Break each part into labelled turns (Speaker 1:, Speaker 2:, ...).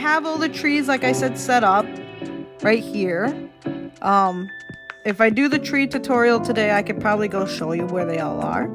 Speaker 1: have all the trees, like I said, set up right here. If I do the tree tutorial today, I could probably go show you where they all are.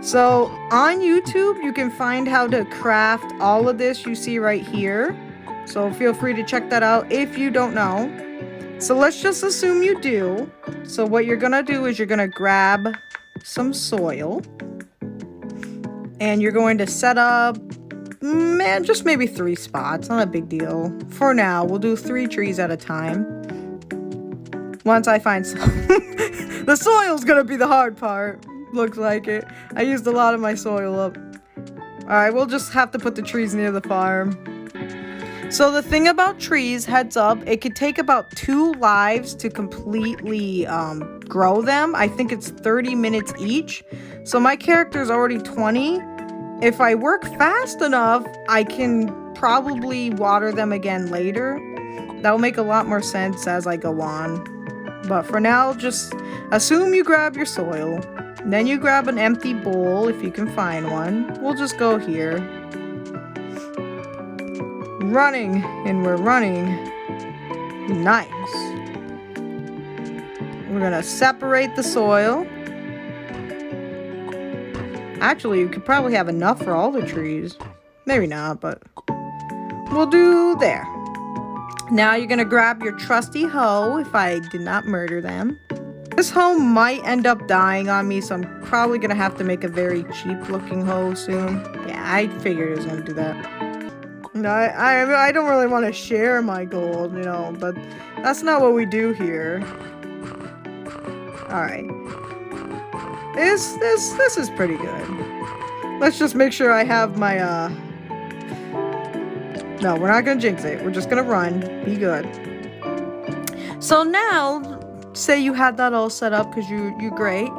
Speaker 1: So on YouTube, you can find how to craft all of this you see right here. So feel free to check that out if you don't know. So let's just assume you do. So what you're gonna do is you're gonna grab some soil and you're going to set up, just maybe 3 spots, not a big deal. For now, we'll do 3 trees at a time. Once I find some, the soil's gonna be the hard part. Looks like it. I used a lot of my soil up. Alright, we'll just have to put the trees near the farm. So the thing about trees, heads up, it could take about 2 lives to completely grow them. I think it's 30 minutes each. So my character's already 20. If I work fast enough, I can probably water them again later. That'll make a lot more sense as I go on. But for now, just assume you grab your soil. Then you grab an empty bowl if you can find one. We'll just go here. Running, and we're running. Nice. We're gonna separate the soil. Actually, you could probably have enough for all the trees. Maybe not, but we'll do there. Now you're gonna grab your trusty hoe if I did not murder them. This hoe might end up dying on me, so I'm probably gonna have to make a very cheap looking hoe soon. Yeah, I figured it was gonna do that. No, I don't really want to share my gold, you know, but that's not what we do here. Alright. This is pretty good. Let's just make sure I have my, No, we're not gonna jinx it. We're just gonna run. Be good. So now, say you had that all set up because you're great.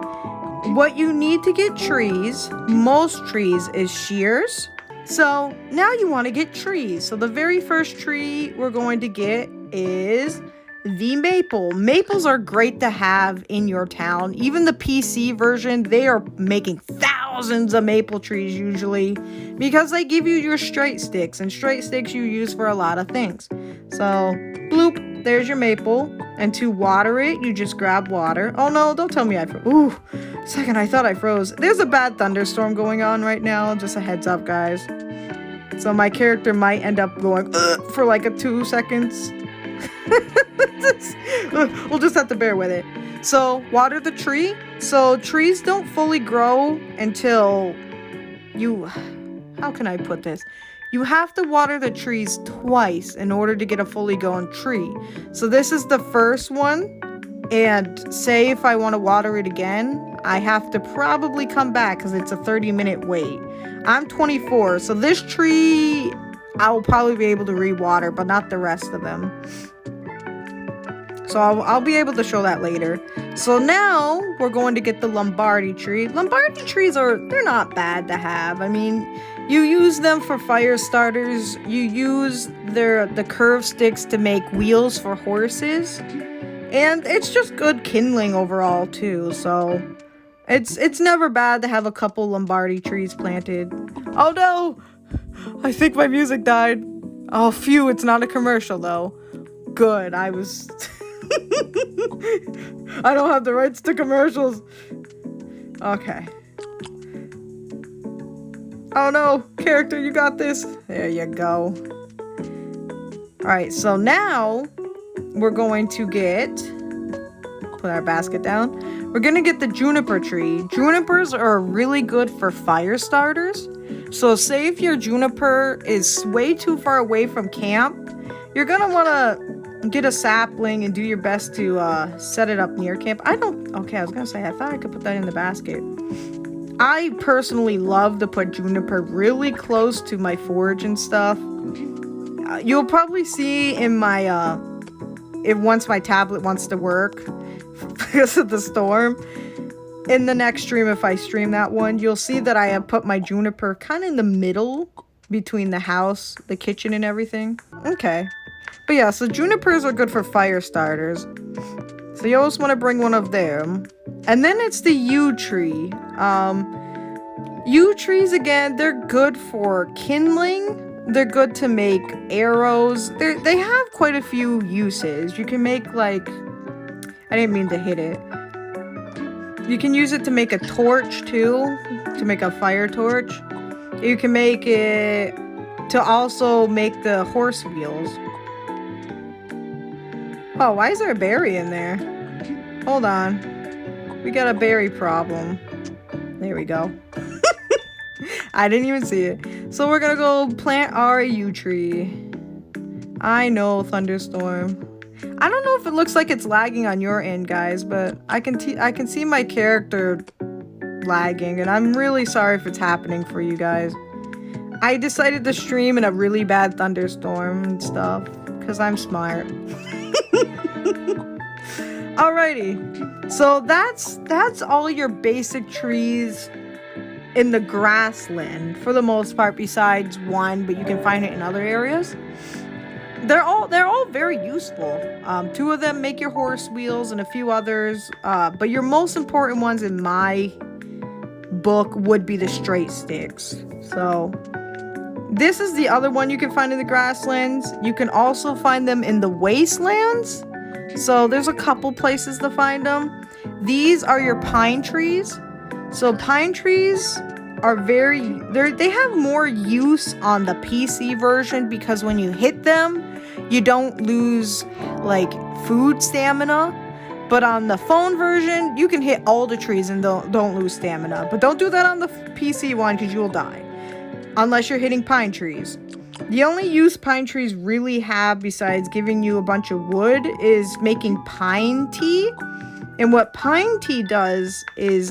Speaker 1: What you need to get trees, most trees, is shears. So now you want to get trees. So the very first tree we're going to get is the maple. Maples are great to have in your town. Even the PC version, they are making thousands of maple trees usually because they give you your straight sticks, and straight sticks you use for a lot of things. So bloop, there's your maple. And to water it, you just grab water. Oh no, don't tell me I froze. Ooh, second, I thought I froze. There's a bad thunderstorm going on right now. Just a heads up, guys. So my character might end up going for like 2 seconds. We'll just have to bear with it. So water the tree. So trees don't fully grow until you... How can I put this? You have to water the trees twice in order to get a fully grown tree. So this is the first one. And say if I want to water it again, I have to probably come back because it's a 30-minute wait. I'm 24, so this tree I will probably be able to re-water, but not the rest of them. So I'll be able to show that later. So now we're going to get the Lombardy tree. Lombardy trees they're not bad to have. I mean, you use them for fire starters. You use the curved sticks to make wheels for horses. And it's just good kindling overall too. So it's never bad to have a couple Lombardy trees planted. Oh no! I think my music died. Oh phew, it's not a commercial though. Good, I was... I don't have the rights to commercials. Okay. Oh no, character, you got this. There you go. Alright, so now we're going to put our basket down. We're gonna get the juniper tree. Junipers are really good for fire starters. So say if your juniper is way too far away from camp, you're gonna wanna get a sapling and do your best to set it up near camp. Okay, I was gonna say, I thought I could put that in the basket. I personally love to put juniper really close to my forge and stuff. You'll probably see in my, once my tablet wants to work because of the storm, in the next stream, if I stream that one, you'll see that I have put my juniper kind of in the middle between the house, the kitchen, and everything. Okay. But yeah, so junipers are good for fire starters. So you always want to bring one of them. And then it's the yew tree. Yew trees, again, they're good for kindling. They're good to make arrows. They have quite a few uses. You can make like, I didn't mean to hit it. You can use it to make a torch too, to make a fire torch. You can make it to also make the horse wheels. Oh, why is there a berry in there? Hold on. We got a berry problem. There we go. I didn't even see it. So we're gonna go plant our yew tree. I know, thunderstorm. I don't know if it looks like it's lagging on your end, guys, but I can see my character lagging, and I'm really sorry if it's happening for you guys. I decided to stream in a really bad thunderstorm and stuff, because I'm smart. Alrighty, so that's all your basic trees in the grassland for the most part, besides one, but you can find it in other areas. They're all very useful. 2 of them make your horse wheels and a few others, but your most important ones in my book would be the straight sticks. So this is the other one you can find in the grasslands. You can also find them in the wastelands. So there's a couple places to find them. These are your pine trees. So pine trees are they have more use on the PC version, because when you hit them, you don't lose like food stamina. But on the phone version, you can hit all the trees and don't lose stamina. But don't do that on the PC one, because you will die. Unless you're hitting pine trees. The only use pine trees really have, besides giving you a bunch of wood, is making pine tea. And what pine tea does is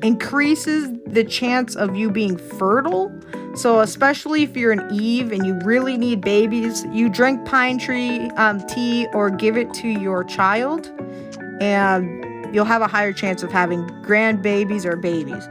Speaker 1: increases the chance of you being fertile. So especially if you're an Eve and you really need babies, you drink pine tree tea or give it to your child, and you'll have a higher chance of having grandbabies or babies.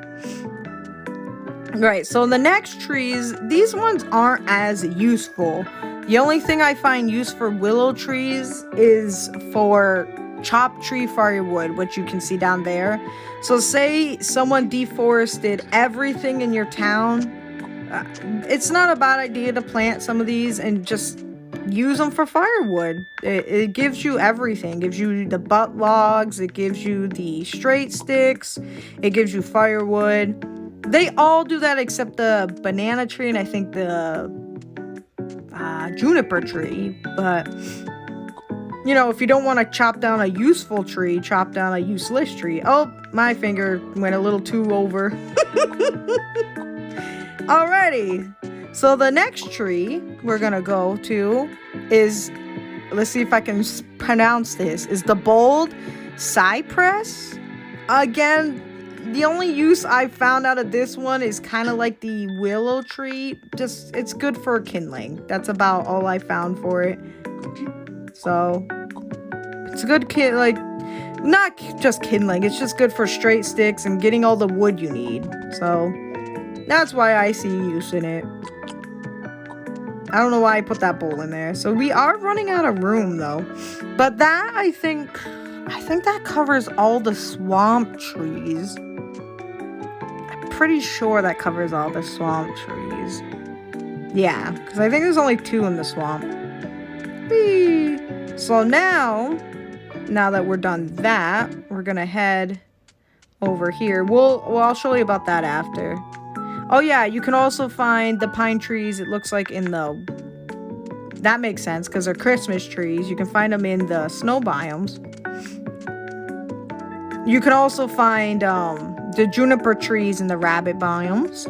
Speaker 1: Right, so the next trees, these ones aren't as useful. The only thing I find use for willow trees is for chopped tree firewood, which you can see down there. So say someone deforested everything in your town, it's not a bad idea to plant some of these and just use them for firewood. It gives you everything. It gives you the butt logs, it gives you the straight sticks, it gives you firewood. They all do that except the banana tree and I think the juniper tree. But you know, if you don't want to chop down a useful tree, chop down a useless tree. Oh, my finger went a little too over. Alrighty. So the next tree we're going to go to is, let's see if I can pronounce this, is the bold cypress. Again, the only use I found out of this one is kind of like the willow tree. Just, it's good for kindling. That's about all I found for it. So, it's a good like, not just kindling, it's just good for straight sticks and getting all the wood you need. So, that's why I see use in it. I don't know why I put that bowl in there. So, we are running out of room, though. But that, I think that covers all the swamp trees. I'm pretty sure that covers all the swamp trees. Yeah, because I think there's only 2 in the swamp. Whee! So now that we're done that, we're gonna head over here. I'll show you about that after. Oh yeah, you can also find the pine trees, it looks like that makes sense because they're Christmas trees. You can find them in the snow biomes. You can also find the juniper trees in the rabbit biomes.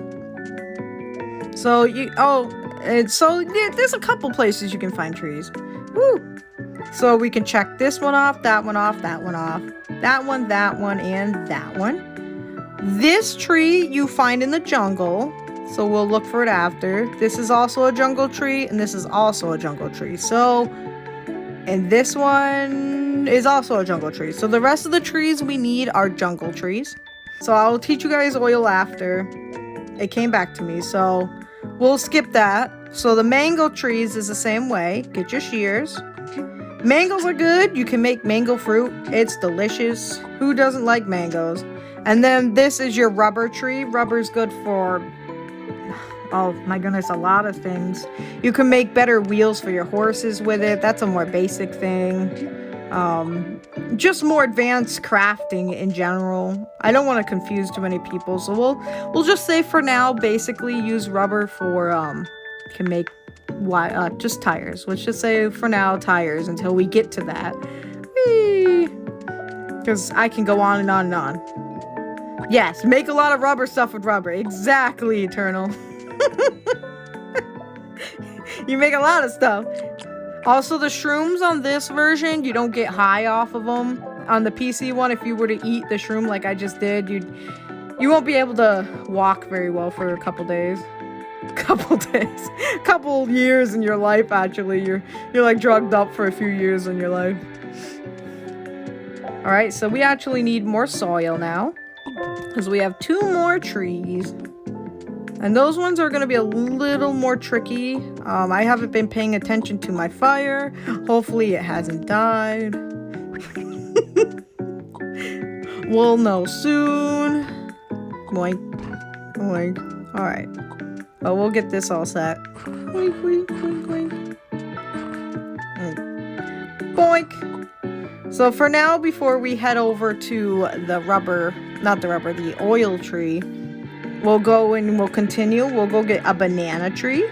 Speaker 1: So there's a couple places you can find trees. Woo! So we can check this one off, that one off, that one off, that one, and that one. This tree you find in the jungle, so we'll look for it after. This is also a jungle tree, and this is also a jungle tree. So, and this one is also a jungle tree. So the rest of the trees we need are jungle trees. So I'll teach you guys oil after. It came back to me, so we'll skip that. So the mango trees is the same way. Get your shears. Mangoes are good. You can make mango fruit. It's delicious. Who doesn't like mangoes? And then this is your rubber tree. Rubber's good for Oh my goodness, a lot of things. You can make better wheels for your horses with it. That's a more basic thing. Just more advanced crafting in general. I don't want to confuse too many people, so we'll just say for now, basically use rubber for can make just tires. Let's just say for now tires until we get to that. Because I can go on and on and on. Yes, make a lot of rubber stuff with rubber. Exactly, Eternal. You make a lot of stuff. Also, the shrooms on this version, you don't get high off of them. On the PC one, if you were to eat the shroom like I just did, you won't be able to walk very well for a couple days. Couple years in your life, actually. You're like drugged up for a few years in your life. Alright, so we actually need more soil now. Because we have 2 more trees. And those ones are going to be a little more tricky. I haven't been paying attention to my fire. Hopefully it hasn't died. We'll know soon. Boink. Boink. Alright. But we'll get this all set. Boink, boink, boink, boink. Boink. So for now, before we head over to the oil tree, we'll go and we'll continue. We'll go get a banana tree.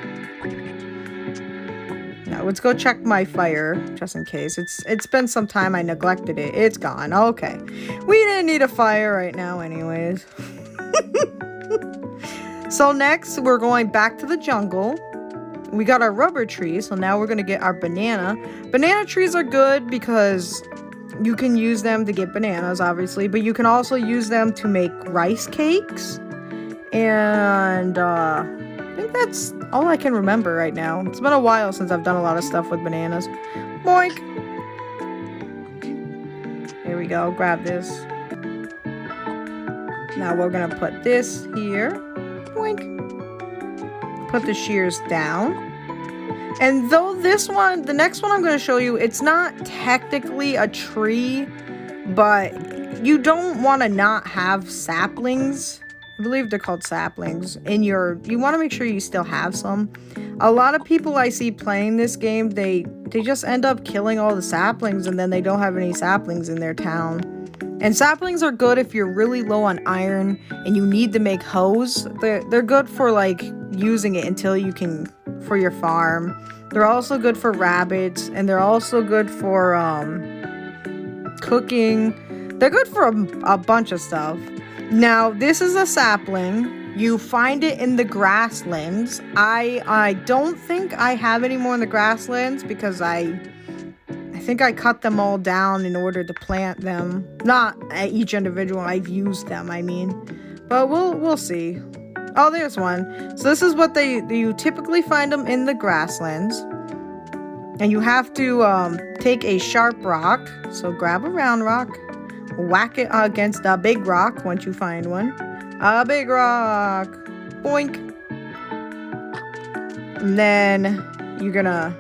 Speaker 1: Now let's go check my fire, just in case. It's been some time. I neglected it. It's gone. Okay. We didn't need a fire right now anyways. So next, we're going back to the jungle. We got our rubber tree, so now we're going to get our banana. Banana trees are good because you can use them to get bananas, obviously, but you can also use them to make rice cakes. And I think that's all I can remember right now. It's been a while since I've done a lot of stuff with bananas. Boink! Here we go, grab this. Now we're gonna put this here. Boink! Put the shears down. And though the next one I'm gonna show you, it's not technically a tree, but you don't want to not have saplings. I believe they're called saplings you want to make sure you still have some. A lot of people I see playing this game, they just end up killing all the saplings and then they don't have any saplings in their town. And saplings are good if you're really low on iron and you need to make hoes. They're good for like using it until you can for your farm. They're also good for rabbits and they're also good for cooking. They're good for a bunch of stuff. Now, this is a sapling. You find it in the grasslands. I don't think I have any more in the grasslands because I think I cut them all down in order to plant them. Not each individual. I've used them, I mean. But we'll see. Oh, there's one. So this is what you typically find them in the grasslands. And you have to take a sharp rock. So grab a round rock. Whack it against a big rock once you find one. A big rock. Boink. And then you're gonna...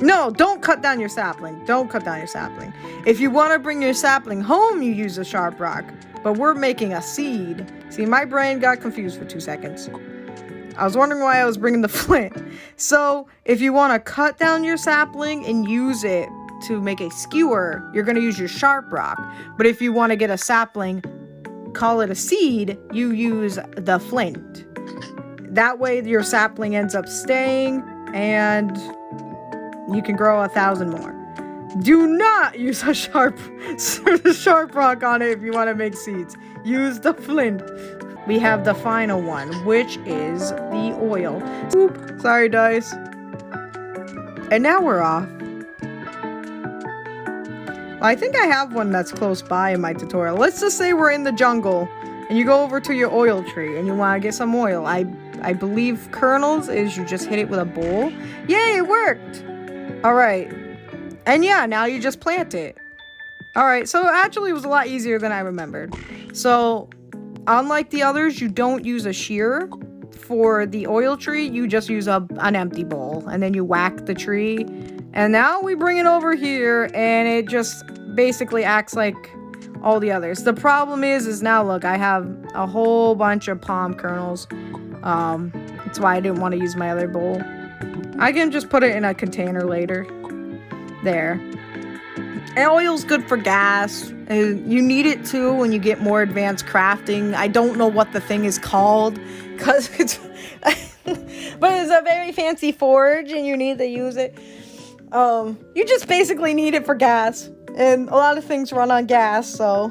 Speaker 1: No, don't cut down your sapling. Don't cut down your sapling. If you want to bring your sapling home, you use a sharp rock. But we're making a seed. See, my brain got confused for 2 seconds. I was wondering why I was bringing the flint. So, if you want to cut down your sapling and use it to make a skewer, you're going to use your sharp rock. But if you want to get a sapling, call it a seed, you use the flint. That way your sapling ends up staying and you can grow 1,000 more. Do not use a sharp rock on it if you want to make seeds. Use the flint. We have the final one, which is the oil. Oop, sorry dice. And now we're off. I think I have one that's close by in my tutorial. Let's just say we're in the jungle and you go over to your oil tree and you want to get some oil. I believe kernels is you just hit it with a bowl. Yay, it worked! Alright. And yeah, now you just plant it. Alright, so actually it was a lot easier than I remembered. So, unlike the others, you don't use a shear. For the oil tree, you just use an empty bowl. And then you whack the tree. And now we bring it over here, and it just basically acts like all the others. The problem is now look, I have a whole bunch of palm kernels. That's why I didn't want to use my other bowl. I can just put it in a container later. There. And oil's good for gas. You need it too when you get more advanced crafting. I don't know what the thing is called, because it's but it's a very fancy forge and you need to use it. You just basically need it for gas, and a lot of things run on gas, so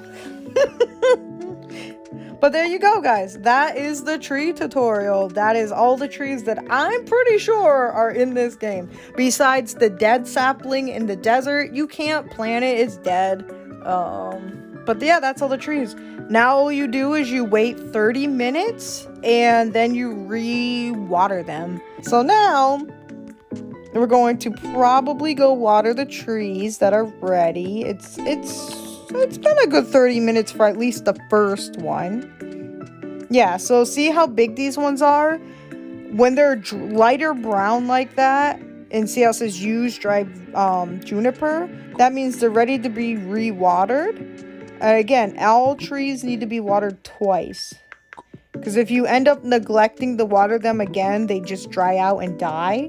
Speaker 1: but there you go, guys. That is the tree tutorial. That is all the trees that I'm pretty sure are in this game. Besides the dead sapling in the desert, you can't plant it, it's dead. But yeah, that's all the trees. Now all you do is you wait 30 minutes and then you re-water them. So now we're going to probably go water the trees that are ready. It's been a good 30 minutes for at least the first one. Yeah, so see how big these ones are? When they're lighter brown like that, and see how it says use dried juniper, that means they're ready to be re-watered. Again, all trees need to be watered twice, because if you end up neglecting to water them again, they just dry out and die.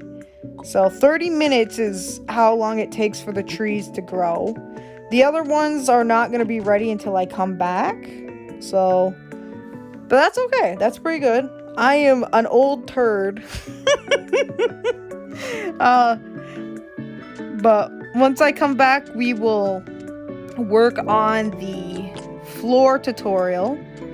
Speaker 1: So 30 minutes is how long it takes for the trees to grow. The other ones are not going to be ready until I come back. So, but that's okay. That's pretty good. I am an old turd. But once I come back, we will work on the floor tutorial.